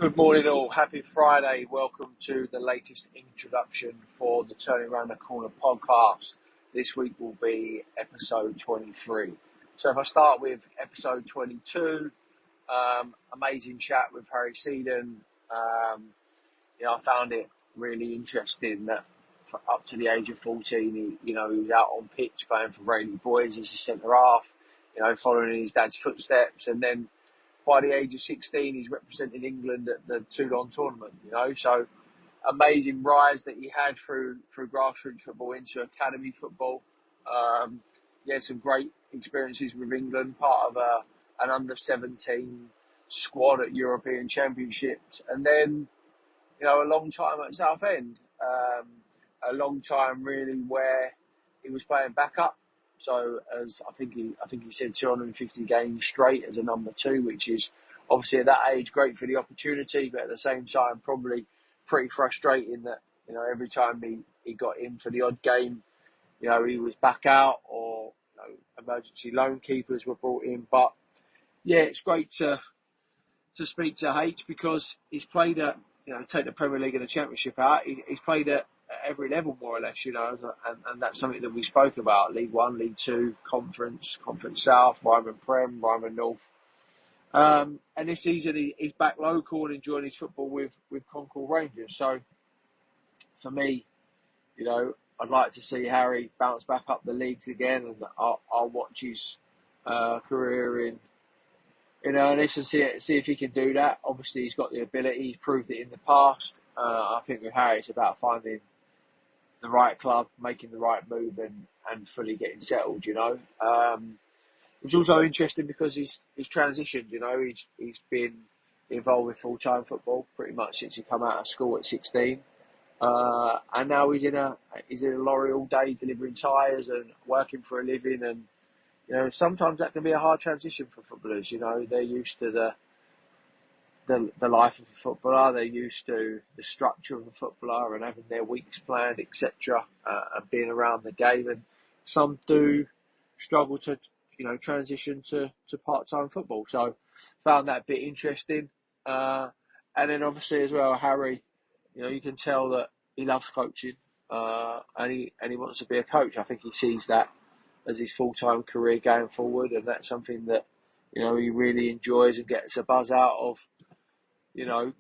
Good morning all, happy Friday. Welcome to the latest introduction for the Turning Around the Corner podcast. This week will be episode 23. So if I start with episode 22, amazing chat with Harry Seedon. I found it really interesting that up to the age of 14, he was out on pitch playing for Rayleigh Boys as a centre half, following in his dad's footsteps, and then by the age of 16, he's represented England at the Toulon tournament, So amazing rise that he had through grassroots football into academy football. Some great experiences with England, part of an under-17 squad at European Championships. And then, a long time at Southend. A long time really where he was playing backup. So as I think he said 250 games straight as a number two, which is obviously at that age great for the opportunity, but at the same time probably pretty frustrating that, every time he got in for the odd game, he was back out or emergency loan keepers were brought in. But yeah, it's great to speak to H because he's played at, take the Premier League and the Championship out, he's played at every level more or less, and that's something that we spoke about: League One, League Two, Conference South, Ryman Prem, Ryman North. And this season he's back local and enjoying his football with Concord Rangers. So for me, I'd like to see Harry bounce back up the leagues again, and I'll watch his career in earnest and see if he can do that. Obviously, he's got the ability. He's proved it in the past. I think with Harry, it's about finding the right club, making the right move, and fully getting settled. It was also interesting because he's transitioned. He's been involved with full-time football pretty much since he come out of school at 16, and now he's in a lorry all day delivering tyres and working for a living. And sometimes that can be a hard transition for footballers. They're used to the life of a footballer. They're used to the structure of a footballer and having their weeks planned, etc., and being around the game. And some do struggle to, transition to part-time football. So found that a bit interesting. And then obviously as well, Harry, you can tell that he loves coaching, and he wants to be a coach. I think he sees that as his full-time career going forward, and that's something that, he really enjoys and gets a buzz out of,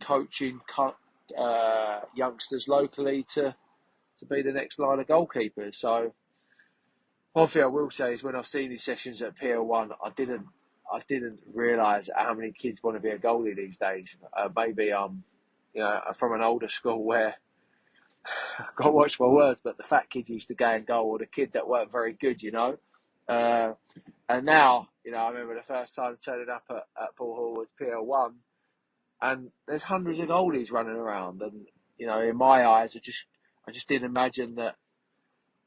coaching youngsters locally to be the next line of goalkeepers. So one thing I will say is when I've seen his sessions at PL1, I didn't realise how many kids want to be a goalie these days. Maybe I'm from an older school where I've got to watch my words, but the fat kid used to go and goal, or the kid that weren't very good, and now, I remember the first time turning up at Paul Hall with PL1, and there's hundreds of goalies running around, and in my eyes, I just didn't imagine that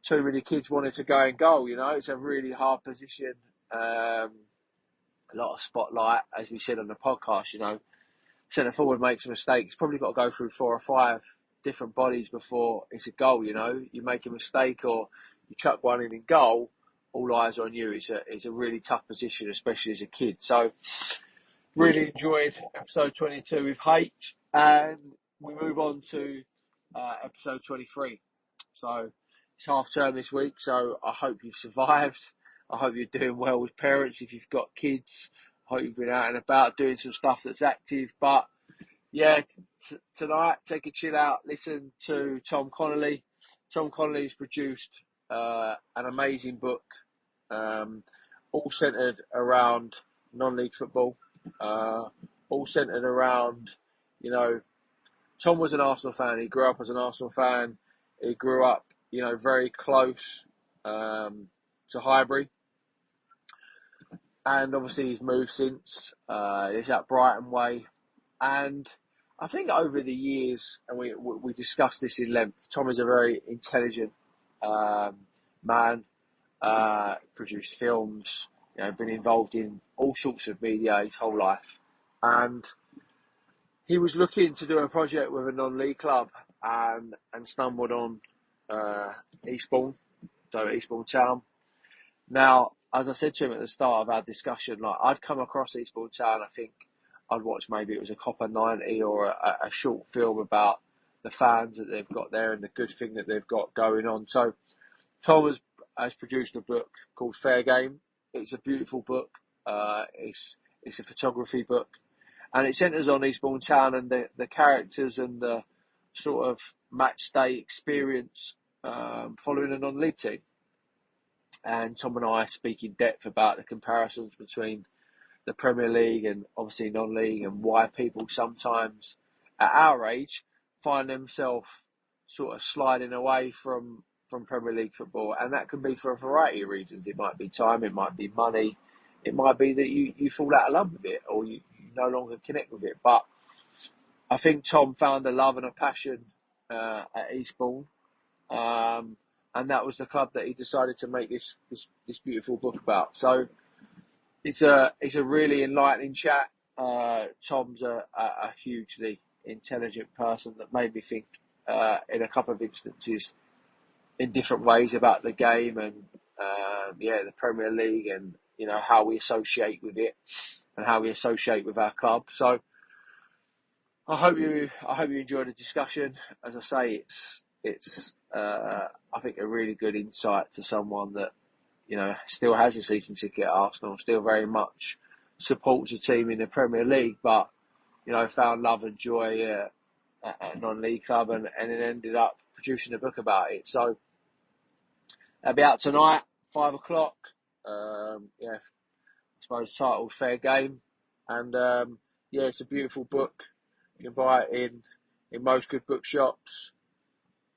too many kids wanted to go and goal. It's a really hard position, a lot of spotlight, as we said on the podcast. Centre forward makes a mistake, it's probably got to go through 4 or 5 different bodies before it's a goal. You make a mistake or you chuck one in goal, all eyes on you. It's a really tough position, especially as a kid. So really enjoyed episode 22 with H, and we move on to episode 23. So it's half term this week, so I hope you've survived. I hope you're doing well with parents. If you've got kids, I hope you've been out and about doing some stuff that's active. But yeah, tonight, take a chill out, listen to Tom Connolly. Tom Connolly's produced an amazing book, all centred around non-league football, all centred around, Tom was an Arsenal fan. He grew up as an Arsenal fan. He grew up, very close to Highbury. And obviously he's moved since. He's at Brighton Way. And I think over the years, and we discussed this in length, Tom is a very intelligent man, produced films, been involved in all sorts of media his whole life. And he was looking to do a project with a non-league club and stumbled on Eastbourne, so Eastbourne Town. Now, as I said to him at the start of our discussion, I'd come across Eastbourne Town, I think, I'd watch maybe it was a Copper 90 or a short film about the fans that they've got there and the good thing that they've got going on. So Tom has produced a book called Fair Game. It's a beautiful book. It's a photography book, and it centres on Eastbourne Town and the characters and the sort of match day experience following a non-league team. And Tom and I speak in depth about the comparisons between the Premier League and obviously non-league, and why people sometimes at our age find themselves sort of sliding away from Premier League football. And that can be for a variety of reasons. It might be time, it might be money, it might be that you fall out of love with it, or you no longer connect with it. But I think Tom found a love and a passion at Eastbourne. And that was the club that he decided to make this beautiful book about. So it's a really enlightening chat. Tom's a hugely intelligent person that made me think in a couple of instances in different ways about the game and the Premier League, and how we associate with it and how we associate with our club. So I hope you enjoyed the discussion. As I say, it's I think a really good insight to someone that still has a season ticket at Arsenal, still very much supports a team in the Premier League, but found love and joy at a non-league club, and then ended up producing a book about it. So it'll be out tonight, 5:00. I suppose titled Fair Game, and it's a beautiful book. You can buy it in most good bookshops.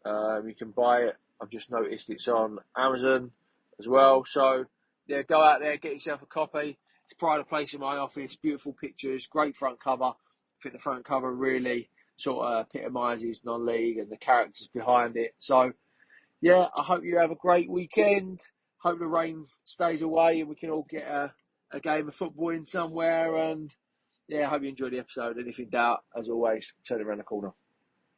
You can buy it. I've just noticed it's on Amazon as well. So go out there, get yourself a copy. It's pride of place in my office. Beautiful pictures, great front cover. I think the front cover really sort of epitomises non-league and the characters behind it. So I hope you have a great weekend. Hope the rain stays away and we can all get a game of football in somewhere. And I hope you enjoyed the episode. And if in doubt, as always, turn it around the corner.